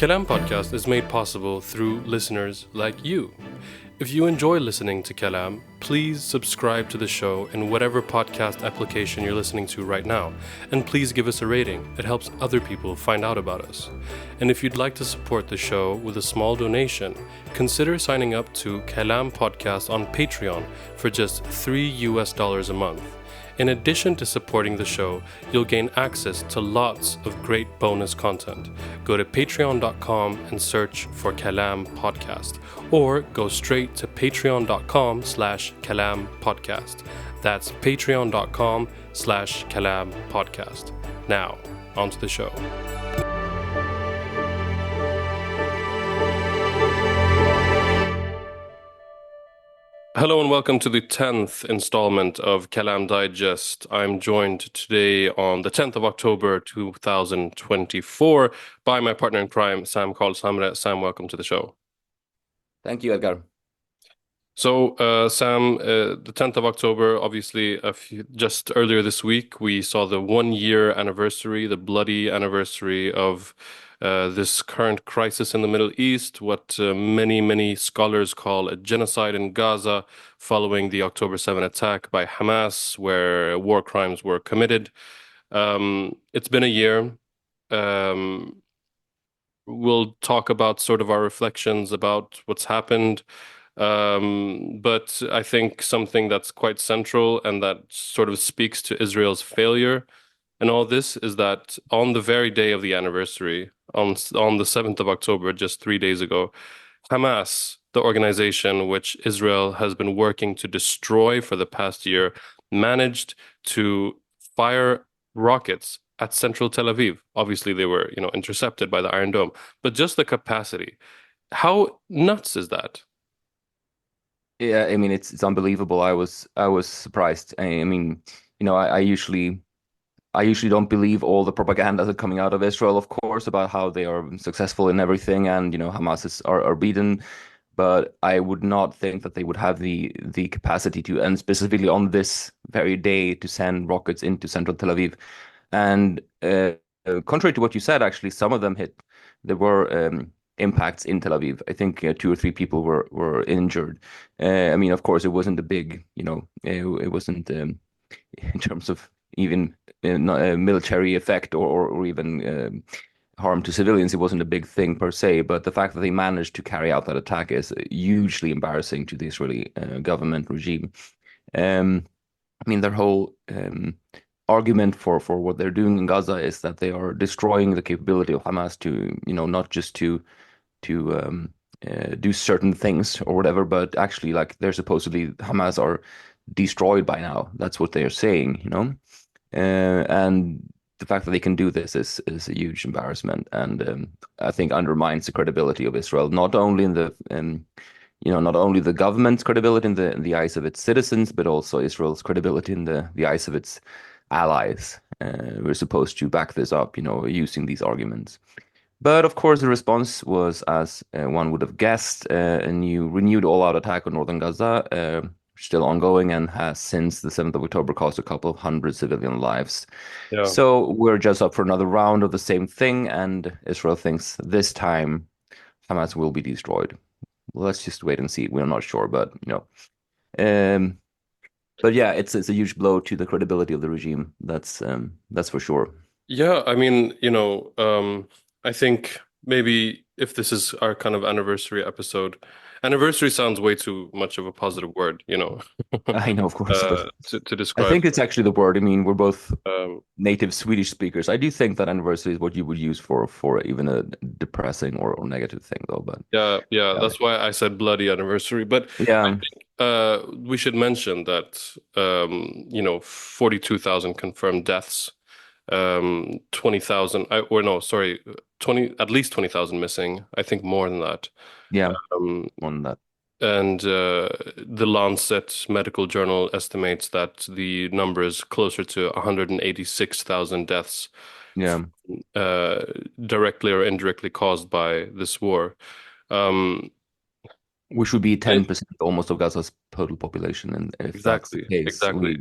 Kalam podcast is made possible through listeners like you. If you enjoy listening to Kalam, please subscribe to the show in whatever podcast application you're listening to right now, and please give us a rating. It helps other people find out about us. And if you'd like to support the show with a small donation, consider signing up to Kalam Podcast on Patreon for just $3 a month. In addition to supporting the show, you'll gain access to lots of great bonus content. Go to patreon.com and search for Kalam Podcast, or go straight to patreon.com/Kalam Podcast. That's patreon.com/Kalam Podcast. Now, on to the show. Hello and welcome to the 10th installment of Kalam Digest. I'm joined today on the 10th of October 2024 by my partner in crime, Sam Samre. Sam, welcome to the show. Thank you, Edgar. So, Sam, the 10th of October, obviously, just earlier this week, we saw the 1-year anniversary, the bloody anniversary of this current crisis in the Middle East, what many scholars call a genocide in Gaza following the October 7 attack by Hamas, where war crimes were committed. It's been a year. We'll talk about sort of our reflections about what's happened. But I think something that's quite central and that sort of speaks to Israel's failure and all this is that on the very day of the anniversary, on the 7th of October, just 3 days ago, Hamas, the organization which Israel has been working to destroy for the past year, managed to fire rockets at central Tel Aviv. Obviously, they were, intercepted by the Iron Dome, but just the capacity. How nuts is that? Yeah, I mean it's unbelievable. I was surprised. I mean, I usually don't believe all the propaganda that's coming out of Israel, of course, about how they are successful in everything and Hamas are beaten. But I would not think that they would have the capacity to, and specifically on this very day, to send rockets into central Tel Aviv. And contrary to what you said, actually, some of them hit. There were impacts in Tel Aviv. I think 2 or 3 people were injured. I mean, of course, it wasn't a big, it wasn't in terms of even military effect or even harm to civilians. It wasn't a big thing per se, but the fact that they managed to carry out that attack is hugely embarrassing to the Israeli government regime. I mean, their whole argument for what they're doing in Gaza is that they are destroying the capability of Hamas to, not just to do certain things or whatever, but actually, like, they're supposedly Hamas are destroyed by now. That's what they are saying, and the fact that they can do this is a huge embarrassment, and I think undermines the credibility of Israel, not only in the not only the government's credibility in the eyes of its citizens, but also Israel's credibility in the eyes of its allies. We're supposed to back this up, using these arguments. But of course, the response was, as one would have guessed, a new renewed all-out attack on northern Gaza, still ongoing, and has since the 7th of October cost a couple of hundred civilian lives. Yeah. So we're just up for another round of the same thing, and Israel thinks this time Hamas will be destroyed. Well, let's just wait and see. We're not sure, but but yeah, it's a huge blow to the credibility of the regime. That's for sure. Yeah, I mean, I think maybe if this is our kind of anniversary episode, anniversary sounds way too much of a positive word, I know, of course, but to describe. I think it's actually the word. I mean, we're both Um, native Swedish speakers. I do think that anniversary is what you would use for even a depressing or negative thing, though. But yeah, that's why I said bloody anniversary. But I yeah, think we should mention that 42,000 confirmed deaths, 20,000, or no, sorry, at least 20,000 missing. I think more than that. yeah, Um, on that. And the Lancet Medical Journal estimates that the number is closer to 186,000 deaths, Yeah, directly or indirectly caused by this war. Um, which would be 10% almost of Gaza's total population, and if that's the case, exactly.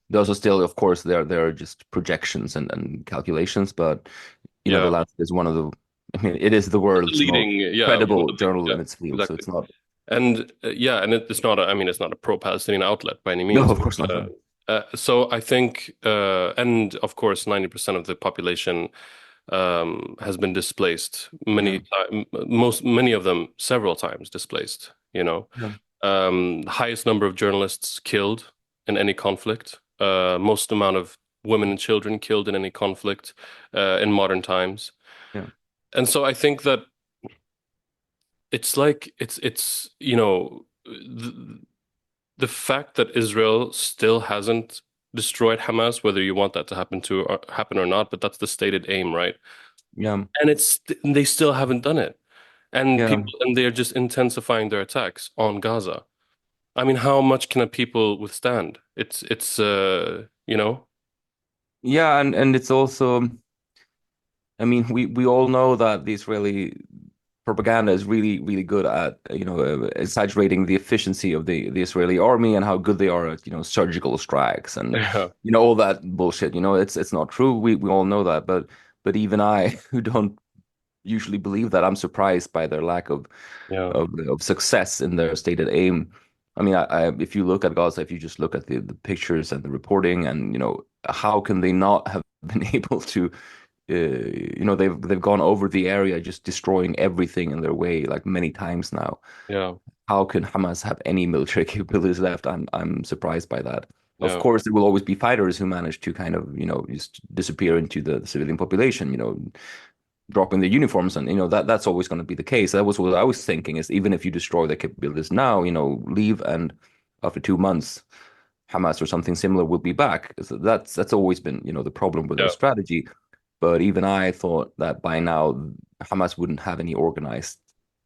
those are still, of course, they're just projections and calculations, but Yeah. the Lancet is one of the I mean, it is the world's most leading, yeah, one credible of the, journal yeah, in its field, so exactly. it's not. And yeah, and it's not. I mean, it's not a pro-Palestinian outlet by any No, means. of course not. Uh, so I think, and of course, 90% of the population has been displaced Yeah, many of them several times displaced. yeah, Highest number of journalists killed in any conflict. Most amount of women and children killed in any conflict in modern times. yeah, And so I think that it's like it's the fact that Israel still hasn't destroyed Hamas, whether you want that to happen or not, but that's the stated aim, right? yeah, And they still haven't done it. And yeah, they're just intensifying their attacks on Gaza. I mean, how much can a people withstand? It's yeah, and it's also. I mean, we all know that the Israeli propaganda is really, really good at, exaggerating the efficiency of the Israeli army and how good they are at, surgical strikes and, yeah, all that bullshit. It's not true. We all know that, but even I, who don't usually believe that, I'm surprised by their lack yeah, of success in their stated aim. I mean, if you look at Gaza, if you just look at the pictures and the reporting, and how can they not have been able to they've gone over the area, just destroying everything in their way like many times now. yeah, How can Hamas have any military capabilities left? I'm surprised by that. Of yeah, course, there will always be fighters who manage to kind of, just disappear into the civilian population, dropping their uniforms, and that's always going to be the case. That was what I was thinking, is even if you destroy their capabilities now, leave, and after 2 months Hamas or something similar will be back. So that's always been, the problem with their yeah, strategy. But even I thought that by now Hamas wouldn't have any organized,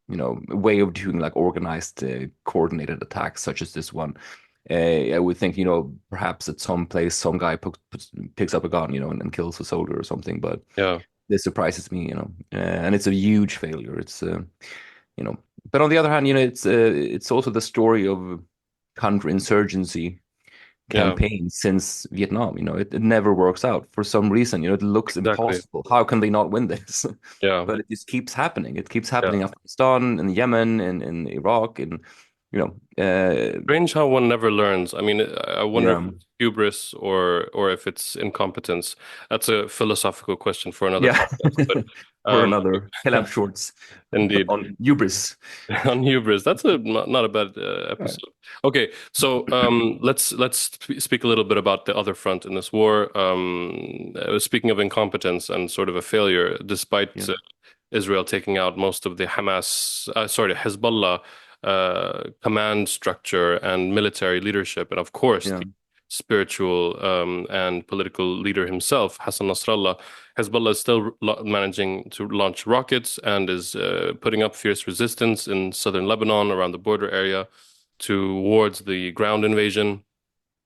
way of doing like organized, coordinated attacks such as this one. I would think, perhaps at some place, some guy picks up a gun, and kills a soldier or something. But yeah, this surprises me, and it's a huge failure. You know, but on the other hand, it's also the story of counterinsurgency yeah, campaign since Vietnam. It never works out for some reason. It looks exactly. impossible. How can they not win this? Yeah. But it just keeps happening. It keeps Yeah. happening in Afghanistan, in Yemen, in Iraq, and you know, Strange how one never learns. I mean, I wonder if yeah, it's hubris or if it's incompetence. That's a philosophical question for another yeah. podcast. But For um, another Kalam Shorts indeed, on hubris. on hubris, that's not a bad Right. episode. Okay, so let's speak a little bit about the other front in this war. Speaking of incompetence and sort of a failure, despite Yeah, Israel taking out most of the Hezbollah command structure and military leadership, and of course yeah. the spiritual and political leader himself, Hassan Nasrallah. Hezbollah is still managing to launch rockets and is putting up fierce resistance in southern Lebanon around the border area towards the ground invasion.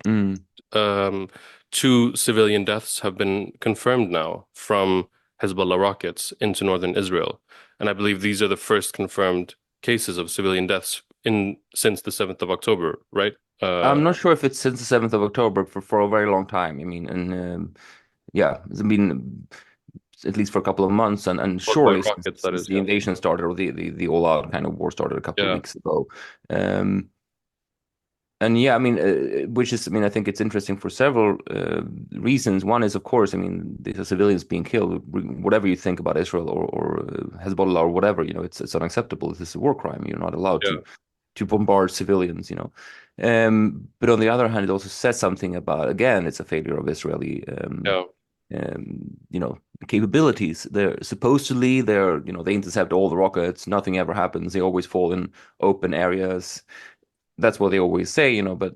Mm. Um, Two civilian deaths have been confirmed now from Hezbollah rockets into northern Israel. And I believe these are the first confirmed cases of civilian deaths in since the 7th of October, right? I'm not sure if it's since the 7th of October, for a very long time. I mean, and yeah, it's been at least for a couple of months, and Both by surely since, rockets, that is, the yeah. invasion started, or the all-out kind of war started a couple of Yeah, weeks ago. Um, and yeah, I mean, I mean, I think it's interesting for several reasons. One is, of course, I mean, these are civilians being killed. Whatever you think about Israel or Hezbollah or whatever, it's unacceptable. This is a war crime. You're not allowed yeah, to bombard civilians. But on the other hand, it also says something about, again, it's a failure of Israeli, yeah, um, you know, capabilities. They intercept all the rockets. Nothing ever happens. They always fall in open areas. That's what they always say, but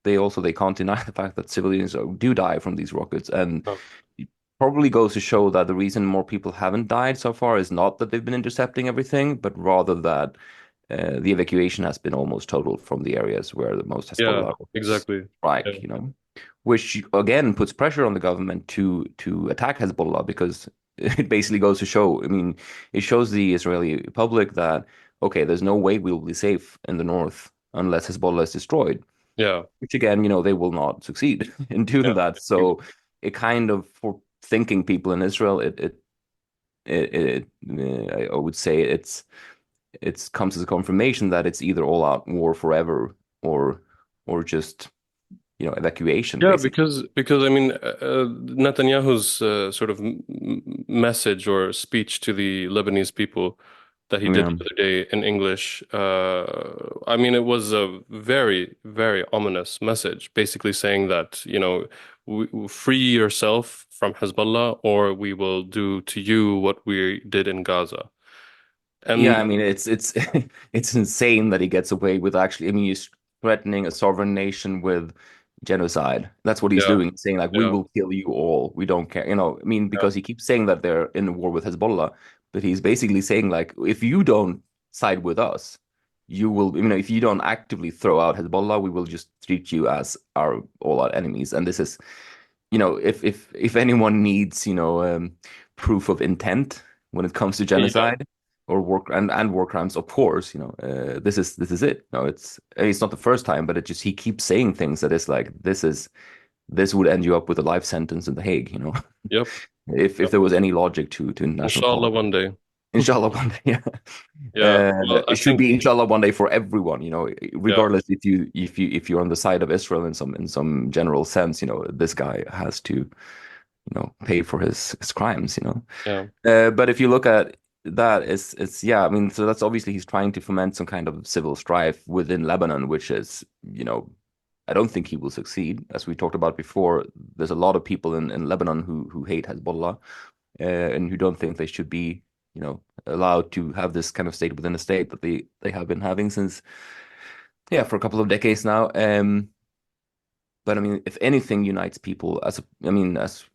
they can't deny the fact that civilians do die from these rockets, and yeah, it probably goes to show that the reason more people haven't died so far is not that they've been intercepting everything, but rather that the evacuation has been almost total from the areas where the most yeah, Hezbollah rockets exactly. Yeah, strike, which again puts pressure on the government to attack Hezbollah, because it basically goes to show, I mean, it shows the Israeli public that, okay, there's no way we'll be safe in the north unless Hezbollah is destroyed, yeah, which again, they will not succeed in doing yeah, that. So it kind of, for thinking people in Israel, it I would say it's comes as a confirmation that it's either all out war forever or just evacuation Yeah, basically. because I mean, Netanyahu's sort of message or speech to the Lebanese people that he did Yeah. the other day in English, I mean, it was a very, very ominous message, basically saying that, free yourself from Hezbollah, or we will do to you what we did in Gaza. Yeah, And I mean it's it's insane that he gets away with actually. I mean, he's threatening a sovereign nation with genocide. That's what he's yeah, doing, saying like we yeah, will kill you all. We don't care. I mean, yeah, because he keeps saying that they're in a war with Hezbollah, but he's basically saying like if you don't side with us, you will. If you don't actively throw out Hezbollah, we will just treat you as our all our enemies. And this is if anyone needs, proof of intent when it comes to yeah, genocide or war crimes, of course, this is it. No, it's not the first time, but it just he keeps saying things that is like this would end you up with a life sentence in The Hague, yep, if yep. there was any logic to international Inshallah, politics. one day. Inshallah one day, yeah. Yeah, well, I It should think, be inshallah one day for everyone, yeah, regardless if you're on the side of Israel in some general sense, this guy has to, pay for his crimes, yeah. But if you look at that, it's yeah, I mean, so that's obviously he's trying to foment some kind of civil strife within Lebanon, which is, I don't think he will succeed. As we talked about before, there's a lot of people in Lebanon who hate Hezbollah, and who don't think they should be, allowed to have this kind of state within a state that they have been having since, yeah, for a couple of decades now. But I mean, if anything unites people, as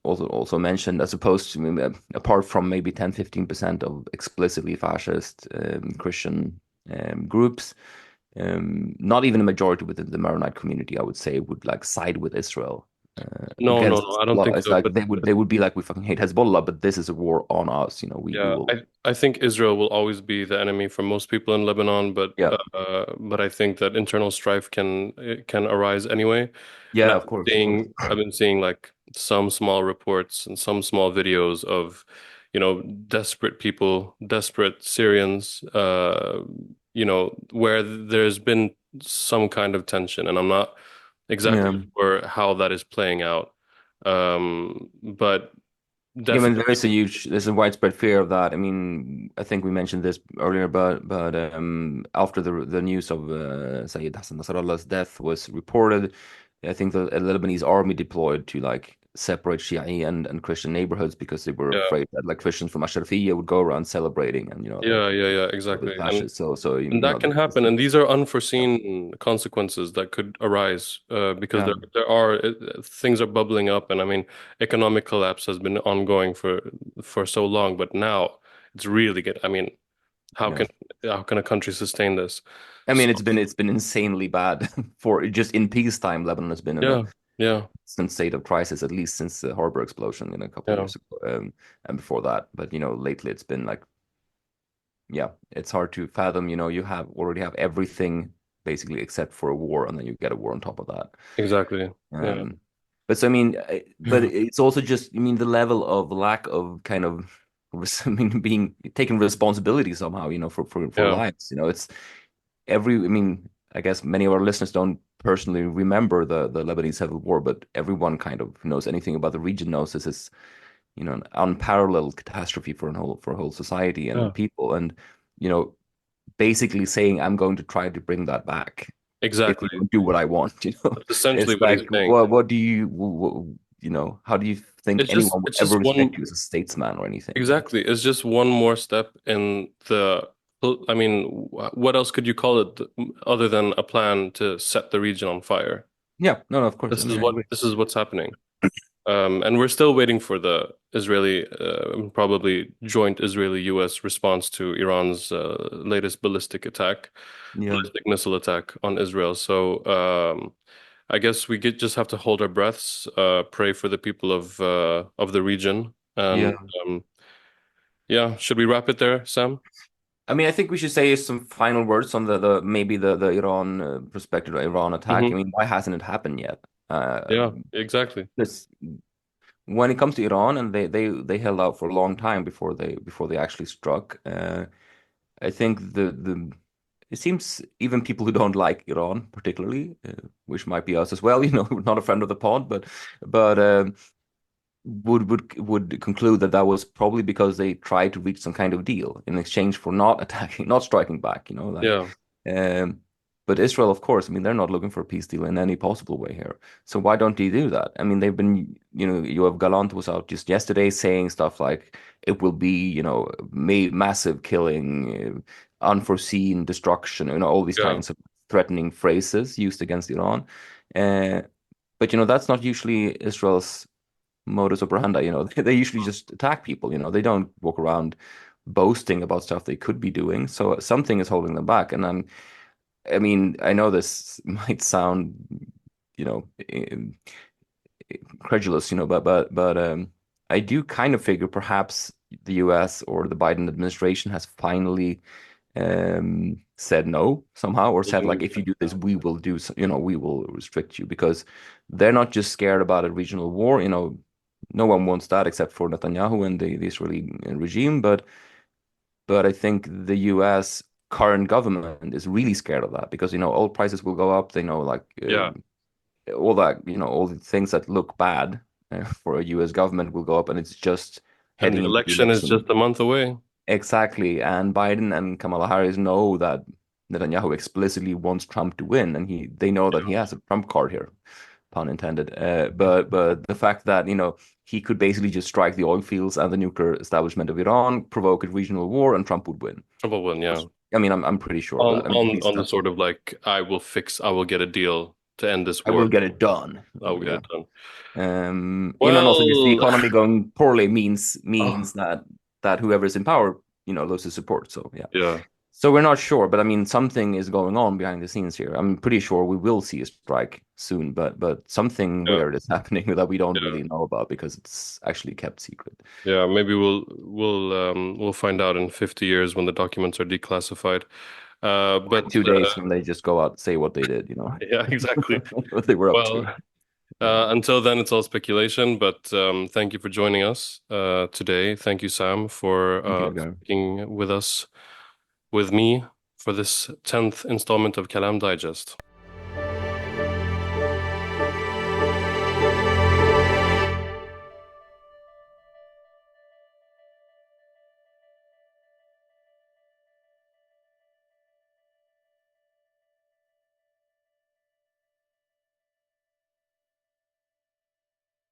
also mentioned, as opposed to, apart from maybe 10-15% of explicitly fascist Christian groups, not even a majority within the Maronite community, I would say, would like side with Israel No, no, against no, I don't Hezbollah. think It's so. like But they would be like, we fucking hate Hezbollah, but this is a war on us. We yeah, will. I think Israel will always be the enemy for most people in Lebanon, Yeah, but I think that internal strife can arise anyway. And yeah, of course. I've been seeing like some small reports and some small videos of, desperate people, desperate Syrians, where there's been some kind of tension, and I'm not exactly Yeah. sure how that is playing out. But Yeah, I mean, there definitely, is there's a widespread fear of that. I mean, I think we mentioned this earlier, but after the news of Sayyid Hassan Nasrallah's death was reported, I think the Lebanese army deployed to like separate Shia and Christian neighborhoods because they were yeah. afraid that like Christians from Ashrafiyya would go around celebrating and Yeah, yeah, yeah, the exactly. fascists. So And that can this, happen, and these are unforeseen consequences that could arise because yeah, there are things are bubbling up, and I mean, economic collapse has been ongoing for so long, but now it's really good. I mean, how yeah. can how can a country sustain this? I So mean, it's been insanely bad for just in peacetime. Lebanon has been in a yeah, yeah, constant state of crisis, at least since the harbor explosion in a couple of yeah, years ago, and before that. But lately it's been like, yeah, it's hard to fathom. Already have everything basically except for a war, and then you get a war on top of that. exactly. Yeah, Um, but so I mean, but yeah, it's also just, I mean, the level of lack of kind of, I mean, being taking responsibility somehow, for yeah, lives. It's I mean, I guess many of our listeners don't personally remember the Lebanese Civil War, but everyone kind of knows anything about the region knows this is, an unparalleled catastrophe for a whole society and yeah. people, and you know, basically saying, I'm going to try to bring that back if you Exactly. don't do what I want. That's essentially It's what he's like, saying. what do you, how do you think anyone would It's ever just respect one. you as a statesman or anything? Exactly. It's just one more step in I mean, what else could you call it other than a plan to set the region on fire? Yeah, no, no, of course. I mean, I agree. This is what's happening. And we're still waiting for the Israeli, probably joint Israeli-US response to Iran's latest Yeah, ballistic missile attack on Israel. So I guess just have to hold our breaths, pray for the people of the region, and yeah. um, yeah, should we wrap it there, Sam? I mean, I think we should say some final words on the maybe the Iran perspective, Iran attack. I Hmm. mean, why hasn't it happened yet? Yeah, exactly. This when it comes to Iran, and they held out for a long time before they actually struck. I think the it seems even people who don't like Iran particularly, which might be us as well, not a friend of the pod, but would conclude that that was probably because they tried to reach some kind of deal in exchange for not attacking, not striking back, like. Yeah, Um, but Israel, of course, I mean, they're not looking for a peace deal in any possible way here. So why don't they do that? I mean, they've been, you have Galant was out just yesterday saying stuff like it will be, massive killing, unforeseen destruction, all these yeah, kinds of threatening phrases used against Iran. Uh, but that's not usually Israel's modus operandi. They usually just attack people. They don't walk around boasting about stuff they could be doing. So something is holding them back. And I mean, I know this might sound, you know, credulous, but I do kind of figure perhaps the US or the Biden administration has finally said no somehow, or said like, if you do this, we will do, we will restrict you, because they're not just scared about a regional war. No one wants that except for Netanyahu and the Israeli regime, but I think the US current government is really scared of that, because oil prices will go up. They know, like, yeah. all that, all the things that look bad for a US government will go up, and it's just And the heading into the election is election. just a month away. Exactly. And Biden and Kamala Harris know that Netanyahu explicitly wants Trump to win, and they know that he has a Trump card here, pun intended. But the fact that he could basically just strike the oil fields and the nuclear establishment of Iran, provoke a regional war, and Trump would win. Trouble one, yeah. I mean, I'm pretty sure of On that. I mean, at on least on the that's sort what of like, I will get a deal to end this I war. will get it done. I will get Yeah. it done. And also just the Well, economy going poorly means oh, means that whoever's in power, loses support. So yeah. yeah, So we're not sure, but I mean, something is going on behind the scenes here. I'm pretty sure we will see a strike soon, but something yeah, weird is happening that we don't yeah, really know about, because it's actually kept secret. yeah. Maybe we'll find out in 50 years when the documents are declassified. Or in But 2 days when they just go out and say what they did, yeah, exactly. what they were up to. Well, Yeah. until then, it's all speculation. But thank you for joining us today. Thank you, Sam, Thank you, for Edgar. speaking with me for this 10th installment of Kalam Digest.